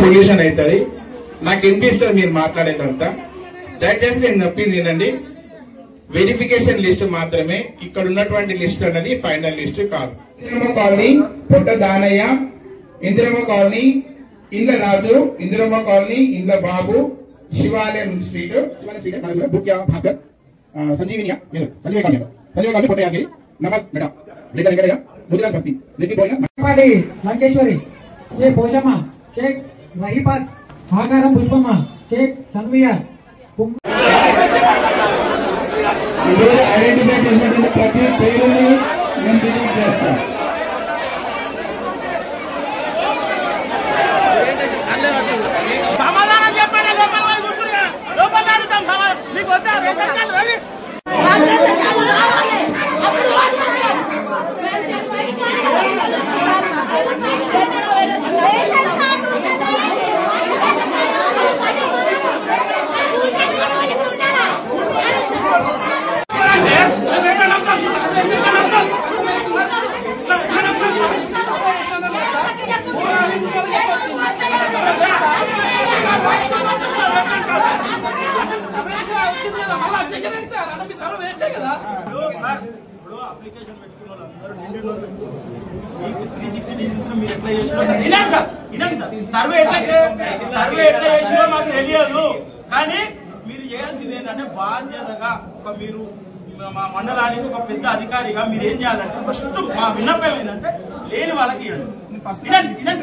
Pollution అవుతుంది. నాకు వినిపిస్తుంది మీరు మాట్లాడేదంతా. దయచేసి నేను నొప్పింది వినండి. వెరిఫికేషన్ లిస్టు మాత్రమే, ఇక్కడ ఉన్నటువంటి లిస్ట్ అనేది ఫైనల్ లిస్ట్ కాదు. Indiramma colony Potta Danayya, Indiramma colony Indra Raju, Indiramma colony Indra Babu, Shivalayam street Bukya Bhaskar, సంజీవినియా సంజీవ కాలనీ పొట్టయాగి నమక్ మేడం రెడ్డి ముదిరాజ్ బస్తీ రెడ్డి పోయిన లంకేశ్వరి, షేక్ పోషమ్మ, షేక్ రహీపత్, ఆకారం పుష్పమ్మ, షేక్ సన్వియా. ఐడెంటిఫై చేసినటువంటి ప్రతి పేరుని మేము డిలీట్ చేస్తాం. సమాధానం చెప్పండి. లోపల అడుగుతాం మీకు వద్దా రేషన్ కార్డు రవి సర్వే ఎట్లా చేసినా మాకు తెలియదు. కానీ మీరు చేయాల్సింది ఏంటంటే బాధ్యతగా మీరు మా మండలానికి ఒక పెద్ద అధికారిగా మీరు ఏం చేయాలంటే ఫస్ట్ మా విన్నపం ఏంటంటే లేని వాళ్ళకి వినండి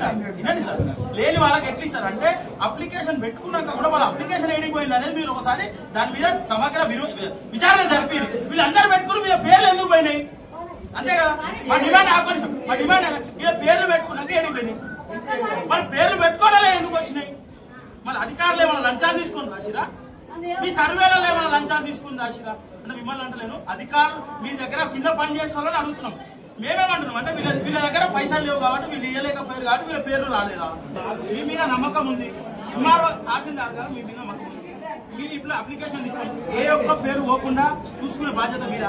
సార్, లేని వాళ్ళకి ఎట్లా ఇస్తారంటే అప్లికేషన్ పెట్టుకున్నాక కూడా వాళ్ళ అప్లికేషన్ ఏడిపోయింది అనేది మీరు ఒకసారి దాని మీద సమగ్ర విచారణ జరిపి వీళ్ళందరూ పెట్టుకుని వీళ్ళ పేర్లు ఎందుకు పోయినాయి అంతే కదా. మా డిమాండ్ ఆకర్షం, మా డిమాండ్ వీళ్ళ పేర్లు పెట్టుకున్నాక ఏడిపోయినాయి. వాళ్ళ పేర్లు పెట్టుకోవడాలే ఎందుకు వచ్చినాయి? మన అధికారులు ఏమైనా లంచాలు తీసుకుని రాసిరా? మీ సర్వేలలో ఏమైనా లంచాలు తీసుకుని రాసిరా అంటే మిమ్మల్ని అంటలేను. అధికారులు మీ దగ్గర కింద పని చేసిన వాళ్ళని అడుగుతున్నాం. మేమేమంటున్నాం అంటే వీళ్ళ దగ్గర పైసలు లేవు కాబట్టి వీళ్ళు ఇవ్వలేకపోయారు కాబట్టి వీళ్ళ పేర్లు రాలేదా? మీ మీద నమ్మకం ఉంది. ఎంఆర్ఓ తహసీల్దార్ గారు మీ మీద నమ్మకం ఉంది. మీరు ఇప్పుడు అప్లికేషన్ ఇస్తాం, ఏ ఒక్క పేరు పోకుండా చూసుకునే బాధ్యత మీద.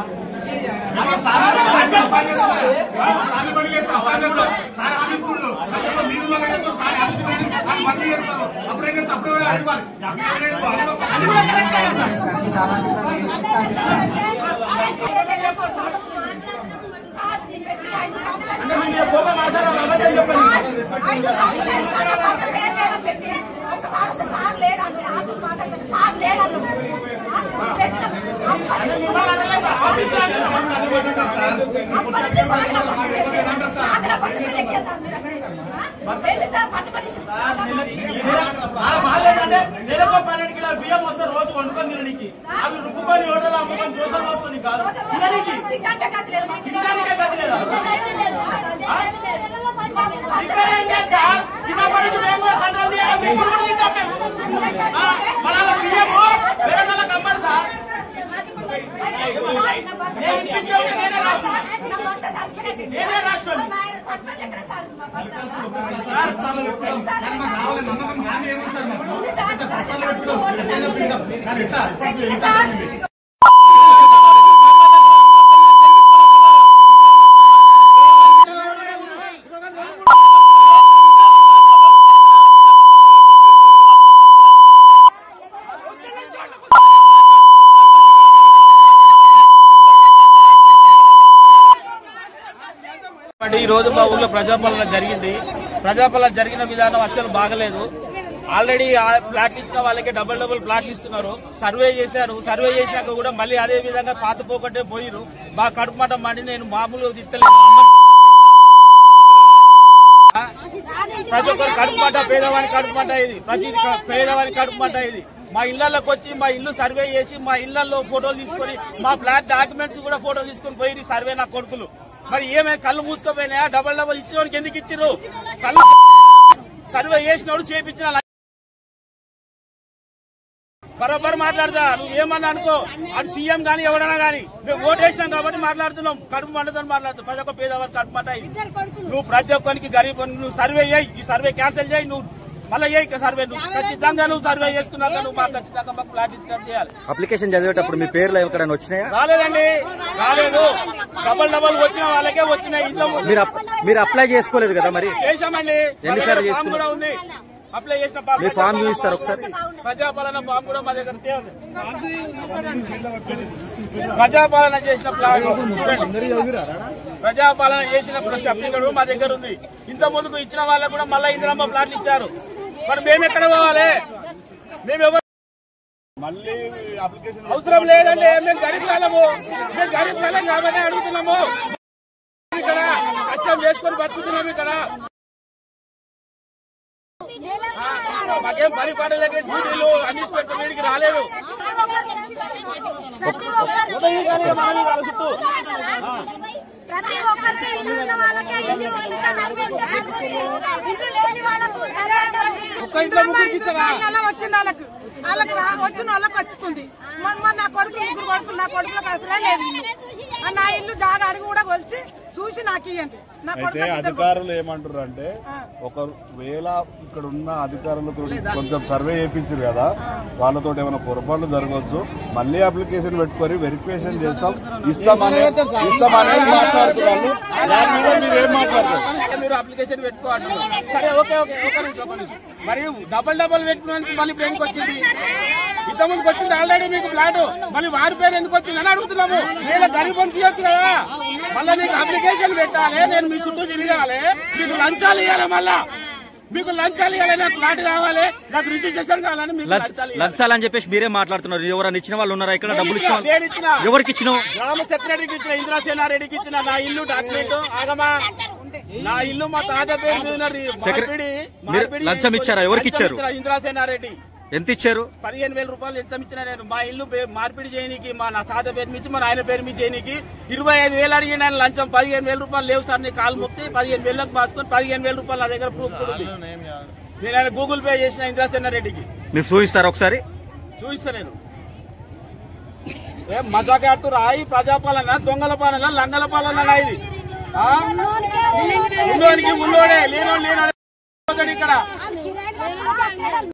అంటే మీరు కోపం ఆసారం అబద్ధం చెప్పండి. నెలకు 12 కిలోల బియ్యం వస్తే రోజు వండుకొని తినడానికి, అవి రుబ్బుకొని హోటల్ అమ్ముకొని దోశలు పోసుకొని కాదు చిన్నప్పటి నుంచి మేము కూడా కంట్రోల్ చేయాలి. మన బియ్యము వేరే వాళ్ళకి అమ్మాలి సార్. నేనే రాష్ట్రం ఈ రోజు మా ఊర్లో ప్రజాపాలన జరిగింది. ప్రజాపాలన జరిగిన విధానం అసలు బాగలేదు. ఆల్రెడీ ప్లాట్లు ఇచ్చిన వాళ్ళకి డబుల్ ప్లాట్లు ఇస్తున్నారు. సర్వే చేశారు. సర్వే చేసినాక కూడా మళ్ళీ అదే విధంగా పాతపోకటే పోయిరు. బాగా కడుపు మాట మండి నేను మామూలు తిట్టలేదు. ప్రతి ఒక్కరు కడుపు మాట, పేదవాని కడుపు మాట ఇది, ప్రతి పేదవాని కడుపు మాట ఇది. మా ఇళ్లలోకి వచ్చి మా ఇల్లు సర్వే చేసి మా ఇళ్లలో ఫోటోలు తీసుకొని మా ఫ్లాట్ డాక్యుమెంట్స్ కూడా ఫోటోలు తీసుకొని పోయి సర్వే నా కొడుకులు. మరి ఏమైనా కళ్ళు మూసుకుపోయినాయా? డబల్ ఇచ్చేవానికి ఎందుకు ఇచ్చిర్రు? కళ్ళు సర్వే చేసినోడు చేపించిన బరాబర్ మాట్లాడతా. నువ్వు ఏమన్నా అనుకో, అది సీఎం గానీ ఎవడన్నా గానీ మేము ఓటు వేసినాం కాబట్టి మాట్లాడుతున్నాం. కడుపు మంటతో మాట్లాడుతాం. ప్రతి ఒక్క పేదవారికి కడుపు మంట. నువ్వు ప్రతి ఒక్కరికి గరీబ్ నువ్వు సర్వే చేయి. ఈ సర్వే క్యాన్సిల్ చేయి. నువ్వు మళ్ళీ సర్వే నువ్వు ఖచ్చితంగా నువ్వు సర్వే చేసుకున్నాక నువ్వు మాకు ఖచ్చితంగా మాకు ప్లాట్ ఇచ్చినట్టు చేయాలి. అప్లికేషన్ చదివేటప్పుడు మీ పేర్లు ఎక్కడైనా వచ్చినాయా? రాలేదండి, రాలేదు. డబల్ వచ్చిన వాళ్ళకే వచ్చినాయి. మీరు అప్లై చేసుకోలేదు కదా? మరి చేశామండి. ఎన్నిసార్లు కూడా ఉంది. అప్లై చేసిన మీ ఫామ్ చూపిస్తారు ఒకసారి. ప్రజాపాలన ఫామ్ కూడా మా దగ్గర ప్రజాపాలన చేసిన ప్లాన్ ప్రజాపాలన చేసిన సర్టిఫికెట్ మా దగ్గర ఉంది. ఇంత ముందుకు ఇచ్చిన వాళ్ళకు కూడా మళ్ళీ ఇందిరమ్మ ప్లాట్లు ఇచ్చారు. మరి మేము ఎక్కడ పోవాలి? మేము ఎవరు మళ్ళీ అప్లికేషన్ అవసరం లేదండి. మేము గరీబ్ కాలము కాబట్టి అడుగుతున్నాము. ఇక్కడ కష్టం చేసుకొని బతుకుతున్నాము. ఇక్కడ మాకేం పని పడలేక డ్యూటీలు అన్ని వీడికి రాలేదు. ప్రతి ఒక్కరికి ఇల్లు ఉన్న వాళ్ళకే ఇల్లు, ఇంకా నలుగురు లేని వాళ్ళకు వచ్చిన వచ్చిన వాళ్ళకి వస్తుంది. నా కొడుకు ముగ్గురు కొడుకు, నా కొడుకులకు అసలే లేదు. నా ఇల్లు జాగా అడిగి కూడా కొలిచి చూసి నాకు ఇవ్వండి. అయితే అధికారులు ఏమంటారు అంటే, ఒకవేళ ఇక్కడ ఉన్న అధికారులతో కొంచెం సర్వే చేయించారు కదా, వాళ్ళతో ఏమైనా పొరపాట్లు జరగవచ్చు, మళ్ళీ అప్లికేషన్ పెట్టుకొని వెరిఫికేషన్ ఇస్తామనేది మాట్లాడుతున్నారు. మీరు ఏం మాట్లాడతారు? మీరు అప్లికేషన్ పెట్టుకోవాలి. సరే, ఓకే ఓకే, ఒక నిమిషం. మరి డబల్ పెట్టుకోవడానికి మళ్ళీ ఎందుకు వచ్చింది? ఇంతకుముందుకు వచ్చింది ఆల్రెడీ మీకు ఫ్లాట్, మళ్ళీ వారి పేరు ఎందుకు వచ్చింది అని అడుగుతున్నాము. నేను గరీబ్ తీయొచ్చు కదా, మళ్ళీ నీకు అప్లికేషన్ పెట్టాలి, నేను మీ చుట్టూ తిరగాలి, మీకు లంచాలు ఇవ్వాలి, మళ్ళా మీకు లంచాలు ఇవ్వాలి, నాకు ఫ్లాట్ కావాలి, నాకు రిజిస్ట్రేషన్ కావాలని మీకు లంచాలు అని చెప్పేసి మీరే మాట్లాడుతున్నారు. ఎవరైనా ఇచ్చిన వాళ్ళు ఉన్నారా ఇక్కడ? డబ్బులు ఇచ్చిన ఎవరికి ఇచ్చినావు? గ్రామ సెక్రటరీకి ఇచ్చిన, ఇంద్రసేనారెడ్డికి ఇచ్చిన. నా ఇల్లు డాక్యుమెంట్ ఆగమా, నా ఇల్లు మా తాత పేరు మీద లంచం ఇచ్చారా? ఎవరికి ఇచ్చారు? ఇంద్రసేనారెడ్డి. ఎంత ఇచ్చారు? 15,000 రూపాయలు లంచం ఇచ్చిన. నేను మా ఇల్లు మార్పిడి చేయడానికి, మా నా తాత పేరు మీద, మా ఆయన పేరు మీద చేయడానికి 25,000 అడిగిన ఆయన లంచం. 15,000 రూపాయలు లేవు సార్, నేను కాలు మొక్కి 15,000 పాసుకొని 15,000 రూపాయలు నా దగ్గర ప్రూఫ్ కూడా ఉంది. నేను ఆయన గూగుల్ పే చేసిన ఇంద్రసేనారెడ్డికి. మీరు చూపిస్తారా ఒకసారి? చూపిస్తా. నేను ఏం మజాకి ఆడుతురా? ఈ ప్రజాపాలన దొంగల పాలన, లంగల పాలన ఇది. ఉన్నోడికి ఉన్నోడే, లేనోడు ఇక్కడ